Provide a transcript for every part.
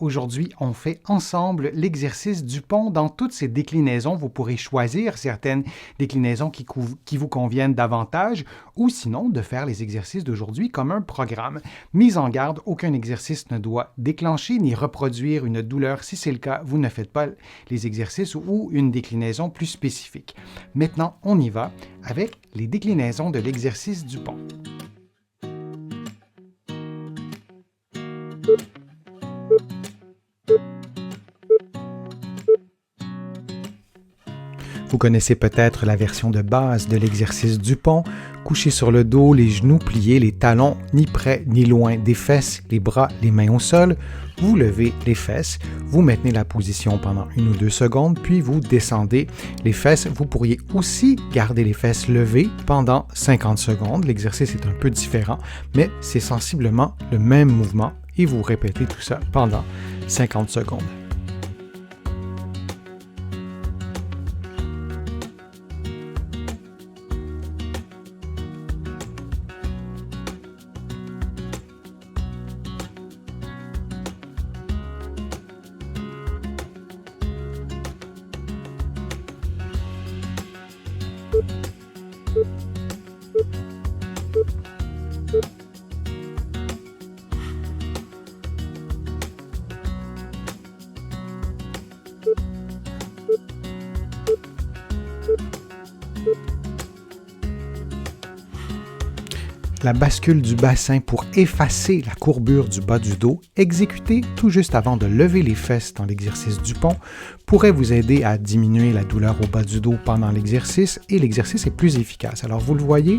Aujourd'hui, on fait ensemble l'exercice du pont dans toutes ses déclinaisons. Vous pourrez choisir certaines déclinaisons qui vous conviennent davantage ou sinon de faire les exercices d'aujourd'hui comme un programme. Mise en garde, aucun exercice ne doit déclencher ni reproduire une douleur. Si c'est le cas, vous ne faites pas les exercices ou une déclinaison plus spécifique. Maintenant, on y va avec les déclinaisons de l'exercice du pont. Vous connaissez peut-être la version de base de l'exercice du pont. Couché sur le dos, les genoux pliés, les talons ni près ni loin des fesses, les bras, les mains au sol. Vous levez les fesses, vous maintenez la position pendant 1 ou 2 secondes, puis vous descendez les fesses. Vous pourriez aussi garder les fesses levées pendant 50 secondes. L'exercice est un peu différent, mais c'est sensiblement le même mouvement et vous répétez tout ça pendant 50 secondes. La bascule du bassin pour effacer la courbure du bas du dos, exécutée tout juste avant de lever les fesses dans l'exercice du pont, pourrait vous aider à diminuer la douleur au bas du dos pendant l'exercice et l'exercice est plus efficace. Alors vous le voyez,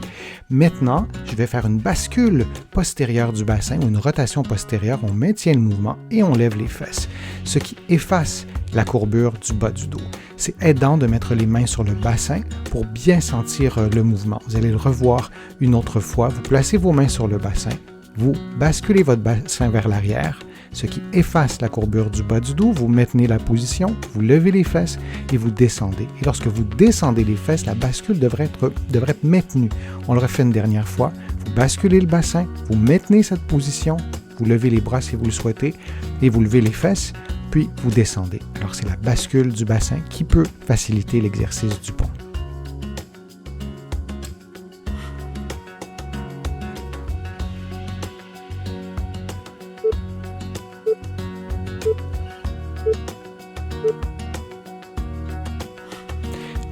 maintenant, je vais faire une bascule postérieure du bassin ou une rotation postérieure. On maintient le mouvement et on lève les fesses, ce qui efface la courbure du bas du dos. C'est aidant de mettre les mains sur le bassin pour bien sentir le mouvement. Vous allez le revoir une autre fois. Vous placez vos mains sur le bassin, vous basculez votre bassin vers l'arrière, ce qui efface la courbure du bas du dos. Vous maintenez la position, vous levez les fesses et vous descendez. Et lorsque vous descendez les fesses, la bascule devrait être maintenue. On le refait une dernière fois. Vous basculez le bassin, vous maintenez cette position, vous levez les bras si vous le souhaitez et vous levez les fesses, puis vous descendez. Alors c'est la bascule du bassin qui peut faciliter l'exercice du pont.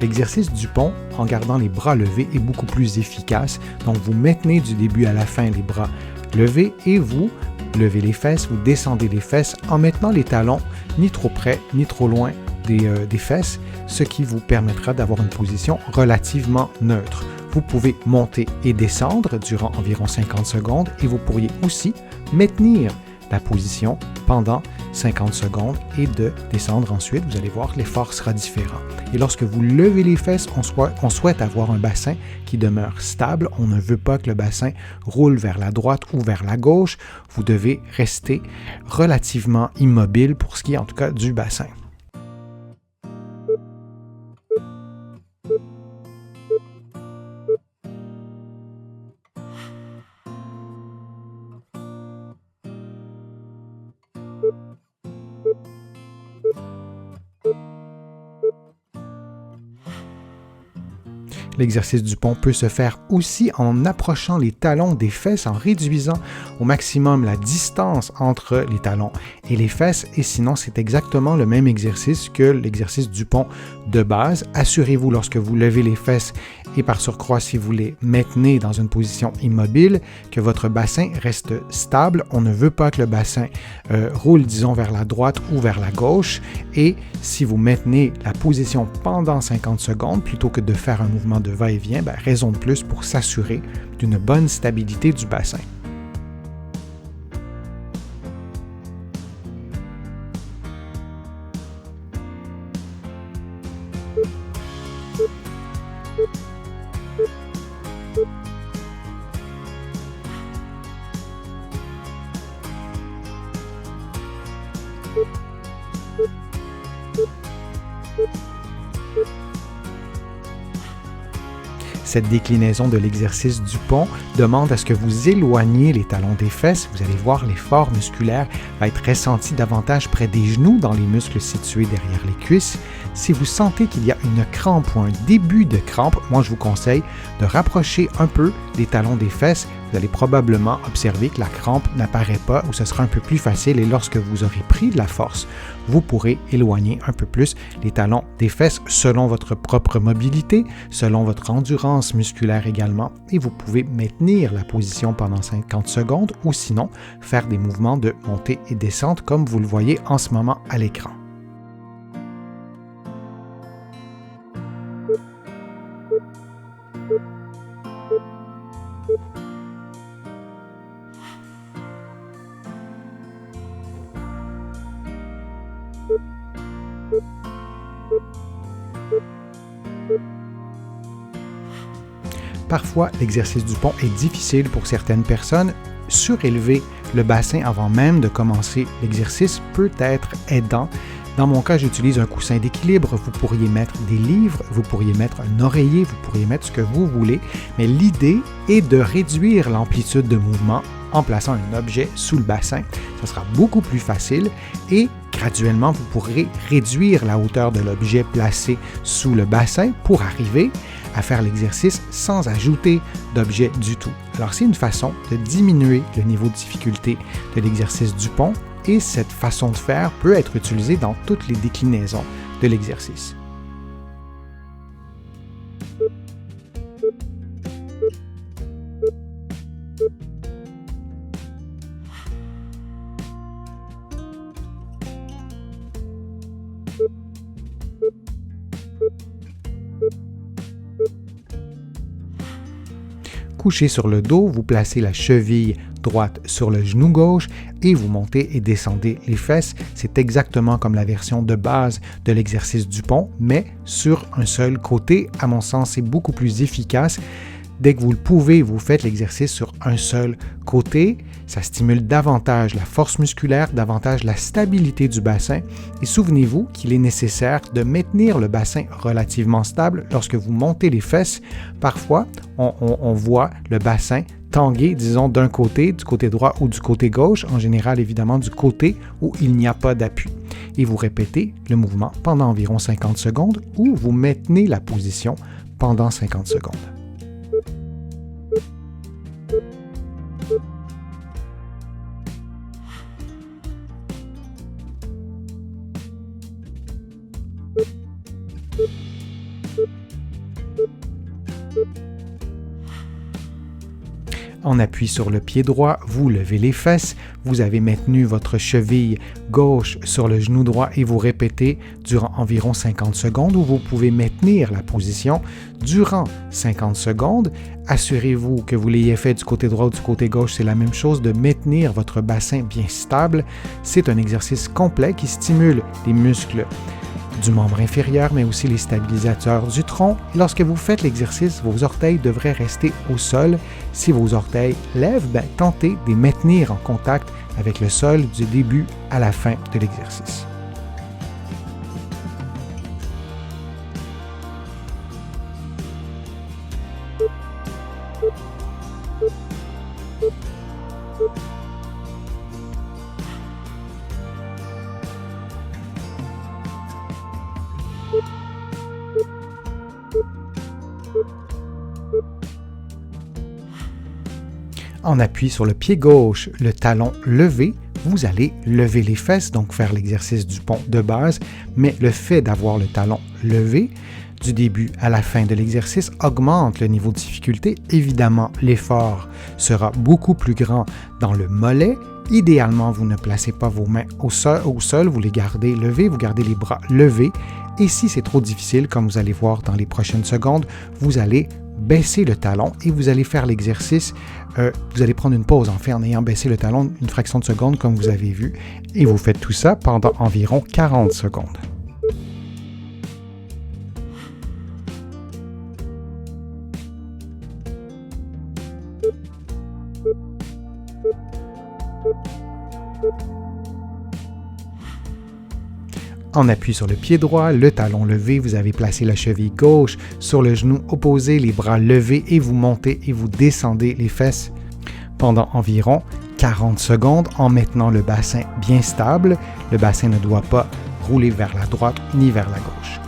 L'exercice du pont, en gardant les bras levés, est beaucoup plus efficace. Donc, vous maintenez du début à la fin les bras levés et vous levez les fesses, vous descendez les fesses en maintenant les talons ni trop près ni trop loin des fesses, ce qui vous permettra d'avoir une position relativement neutre. Vous pouvez monter et descendre durant environ 50 secondes et vous pourriez aussi maintenir la position pendant 50 secondes et de descendre ensuite. Vous allez voir, l'effort sera différent. Et lorsque vous levez les fesses, on souhaite avoir un bassin qui demeure stable. On ne veut pas que le bassin roule vers la droite ou vers la gauche. Vous devez rester relativement immobile pour ce qui est en tout cas du bassin. L'exercice du pont peut se faire aussi en approchant les talons des fesses, en réduisant au maximum la distance entre les talons et les fesses. Et sinon, c'est exactement le même exercice que l'exercice du pont de base. Assurez-vous lorsque vous levez les fesses et par surcroît, si vous les maintenez dans une position immobile, que votre bassin reste stable. On ne veut pas que le bassin roule, disons, vers la droite ou vers la gauche. Et si vous maintenez la position pendant 50 secondes, plutôt que de faire un mouvement de va-et-vient, raison de plus pour s'assurer d'une bonne stabilité du bassin. Cette déclinaison de l'exercice du pont demande à ce que vous éloigniez les talons des fesses. Vous allez voir l'effort musculaire va être ressenti davantage près des genoux dans les muscles situés derrière les cuisses. Si vous sentez qu'il y a une crampe ou un début de crampe, moi je vous conseille de rapprocher un peu les talons des fesses. Vous allez probablement observer que la crampe n'apparaît pas ou ce sera un peu plus facile et lorsque vous aurez pris de la force, vous pourrez éloigner un peu plus les talons des fesses selon votre propre mobilité, selon votre endurance musculaire également et vous pouvez maintenir la position pendant 50 secondes ou sinon faire des mouvements de montée et descente comme vous le voyez en ce moment à l'écran. Parfois, l'exercice du pont est difficile pour certaines personnes. Surélever le bassin avant même de commencer l'exercice peut être aidant. Dans mon cas, j'utilise un coussin d'équilibre. Vous pourriez mettre des livres, vous pourriez mettre un oreiller, vous pourriez mettre ce que vous voulez. Mais l'idée est de réduire l'amplitude de mouvement en plaçant un objet sous le bassin. Ce sera beaucoup plus facile et graduellement, vous pourrez réduire la hauteur de l'objet placé sous le bassin pour arriver à faire l'exercice sans ajouter d'objet du tout. Alors, c'est une façon de diminuer le niveau de difficulté de l'exercice du pont et cette façon de faire peut être utilisée dans toutes les déclinaisons de l'exercice. Couché sur le dos, vous placez la cheville droite sur le genou gauche et vous montez et descendez les fesses. C'est exactement comme la version de base de l'exercice du pont, mais sur un seul côté. À mon sens, c'est beaucoup plus efficace. Dès que vous le pouvez, vous faites l'exercice sur un seul côté. Ça stimule davantage la force musculaire, davantage la stabilité du bassin. Et souvenez-vous qu'il est nécessaire de maintenir le bassin relativement stable lorsque vous montez les fesses. Parfois, on voit le bassin tanguer, disons, d'un côté, du côté droit ou du côté gauche, en général, évidemment, du côté où il n'y a pas d'appui. Et vous répétez le mouvement pendant environ 50 secondes ou vous maintenez la position pendant 50 secondes. On appuie sur le pied droit, vous levez les fesses, vous avez maintenu votre cheville gauche sur le genou droit et vous répétez durant environ 50 secondes où vous pouvez maintenir la position durant 50 secondes. Assurez-vous que vous l'ayez fait du côté droit ou du côté gauche, c'est la même chose de maintenir votre bassin bien stable. C'est un exercice complet qui stimule les muscles du membre inférieur, mais aussi les stabilisateurs du tronc. Lorsque vous faites l'exercice, vos orteils devraient rester au sol. Si vos orteils lèvent, tentez de les maintenir en contact avec le sol du début à la fin de l'exercice. On appuie sur le pied gauche, le talon levé, vous allez lever les fesses, donc faire l'exercice du pont de base, mais le fait d'avoir le talon levé du début à la fin de l'exercice augmente le niveau de difficulté. Évidemment, l'effort sera beaucoup plus grand dans le mollet. Idéalement, vous ne placez pas vos mains au sol, vous les gardez levées, vous gardez les bras levés. Et si c'est trop difficile, comme vous allez voir dans les prochaines secondes, vous allez baisser le talon et vous allez faire l'exercice. Vous allez prendre une pause en ayant baissé le talon une fraction de seconde comme vous avez vu et vous faites tout ça pendant environ 40 secondes. En appui sur le pied droit, le talon levé, vous avez placé la cheville gauche sur le genou opposé, les bras levés et vous montez et vous descendez les fesses pendant environ 40 secondes en maintenant le bassin bien stable. Le bassin ne doit pas rouler vers la droite ni vers la gauche.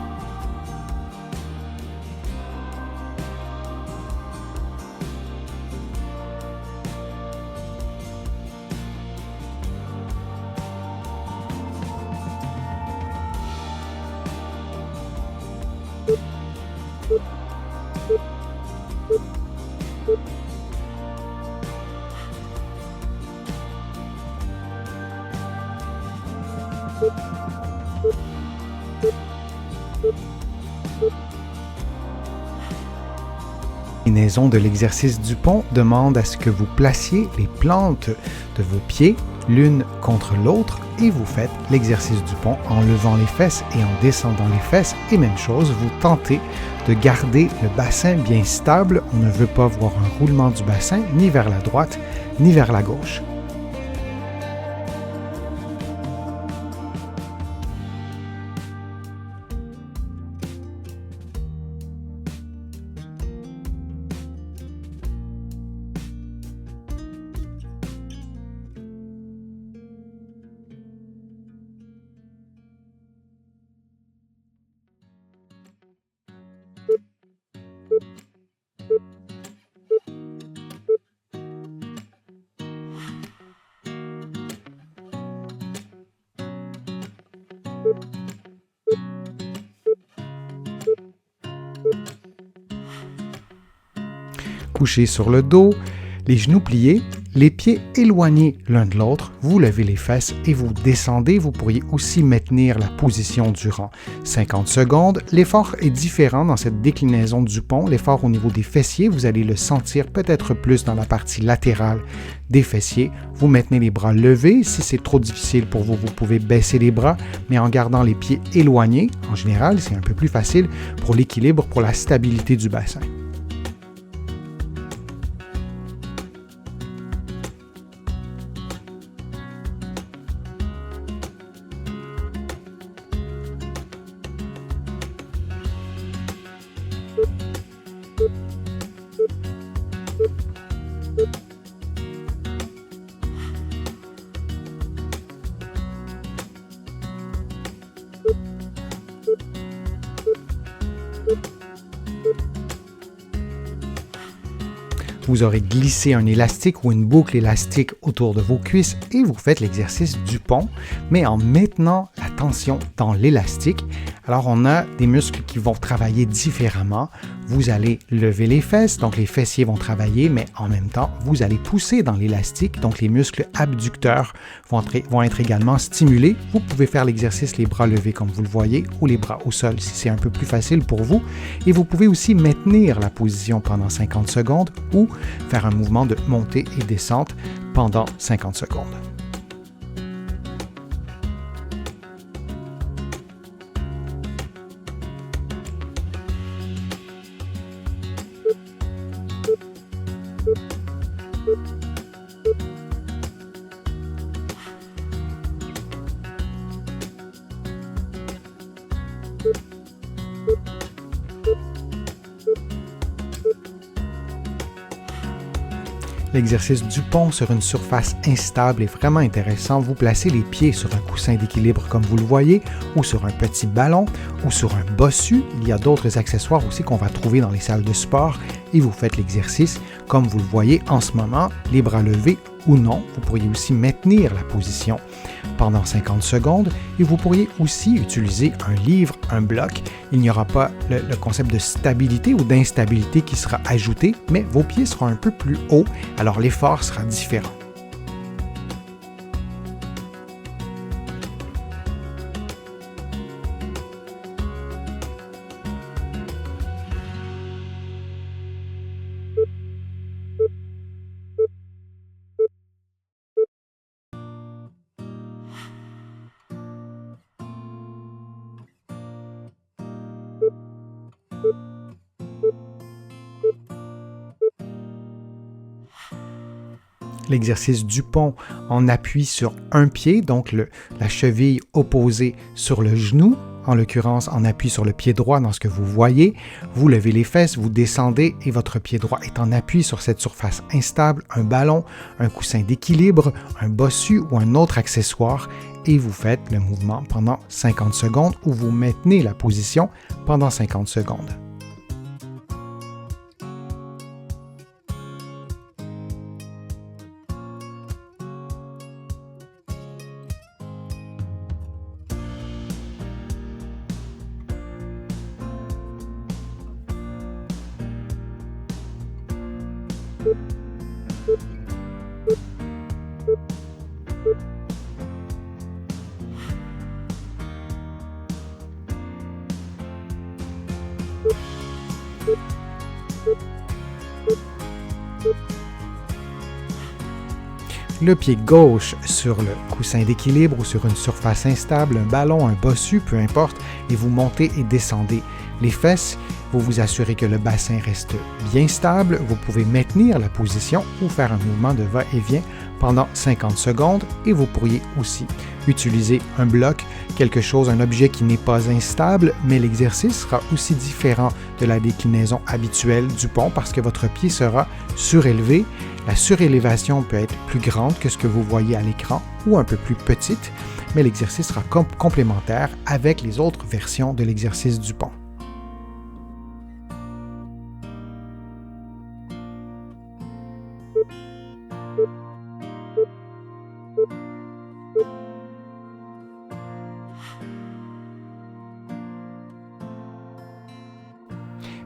La combinaison de l'exercice du pont demande à ce que vous placiez les plantes de vos pieds l'une contre l'autre et vous faites l'exercice du pont en levant les fesses et en descendant les fesses. Et même chose, vous tentez de garder le bassin bien stable. On ne veut pas voir un roulement du bassin ni vers la droite ni vers la gauche. Couché sur le dos, les genoux pliés, les pieds éloignés l'un de l'autre, vous levez les fesses et vous descendez. Vous pourriez aussi maintenir la position durant 50 secondes. L'effort est différent dans cette déclinaison du pont. L'effort au niveau des fessiers, vous allez le sentir peut-être plus dans la partie latérale des fessiers. Vous maintenez les bras levés. Si c'est trop difficile pour vous, vous pouvez baisser les bras, mais en gardant les pieds éloignés. En général, c'est un peu plus facile pour l'équilibre, pour la stabilité du bassin. Vous aurez glissé un élastique ou une boucle élastique autour de vos cuisses et vous faites l'exercice du pont, mais en maintenant la tension dans l'élastique. Alors, on a des muscles qui vont travailler différemment. Vous allez lever les fesses, donc les fessiers vont travailler, mais en même temps, vous allez pousser dans l'élastique, donc les muscles abducteurs vont être également stimulés. Vous pouvez faire l'exercice les bras levés comme vous le voyez, ou les bras au sol si c'est un peu plus facile pour vous. Et vous pouvez aussi maintenir la position pendant 50 secondes ou faire un mouvement de montée et descente pendant 50 secondes. L'exercice du pont sur une surface instable est vraiment intéressant. Vous placez les pieds sur un coussin d'équilibre comme vous le voyez, ou sur un petit ballon, ou sur un bossu. Il y a d'autres accessoires aussi qu'on va trouver dans les salles de sport et vous faites l'exercice comme vous le voyez en ce moment, les bras levés ou non. Vous pourriez aussi maintenir la position pendant 50 secondes et vous pourriez aussi utiliser un livre, un bloc. Il n'y aura pas le concept de stabilité ou d'instabilité qui sera ajouté, mais vos pieds seront un peu plus hauts, alors l'effort sera différent. L'exercice du pont, on appuie sur un pied, donc la cheville opposée sur le genou. En l'occurrence, on appuie sur le pied droit dans ce que vous voyez. Vous levez les fesses, vous descendez et votre pied droit est en appui sur cette surface instable, un ballon, un coussin d'équilibre, un bossu ou un autre accessoire et vous faites le mouvement pendant 50 secondes ou vous maintenez la position pendant 50 secondes. Le pied gauche sur le coussin d'équilibre ou sur une surface instable, un ballon, un bossu, peu importe, et vous montez et descendez les fesses. Vous vous assurez que le bassin reste bien stable. Vous pouvez maintenir la position ou faire un mouvement de va-et-vient pendant 50 secondes et vous pourriez aussi utiliser un bloc, quelque chose, un objet qui n'est pas instable, mais l'exercice sera aussi différent de la déclinaison habituelle du pont parce que votre pied sera surélevé. La surélévation peut être plus grande que ce que vous voyez à l'écran ou un peu plus petite, mais l'exercice sera complémentaire avec les autres versions de l'exercice du pont.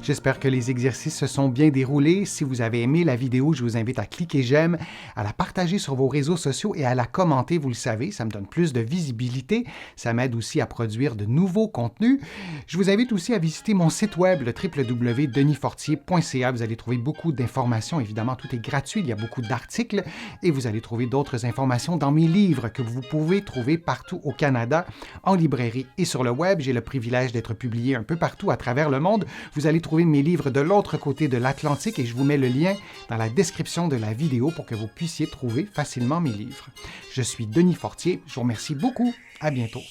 J'espère que les exercices se sont bien déroulés. Si vous avez aimé la vidéo, je vous invite à cliquer j'aime, à la partager sur vos réseaux sociaux et à la commenter, vous le savez, ça me donne plus de visibilité. Ça m'aide aussi à produire de nouveaux contenus. Je vous invite aussi à visiter mon site web, le www.denisfortier.ca. Vous allez trouver beaucoup d'informations. Évidemment, tout est gratuit. Il y a beaucoup d'articles et vous allez trouver d'autres informations dans mes livres que vous pouvez trouver partout au Canada, en librairie et sur le web. J'ai le privilège d'être publié un peu partout à travers le monde. Vous allez trouver mes livres de l'autre côté de l'Atlantique et je vous mets le lien dans la description de la vidéo pour que vous puissiez trouver facilement mes livres. Je suis Denis Fortier, je vous remercie beaucoup, à bientôt.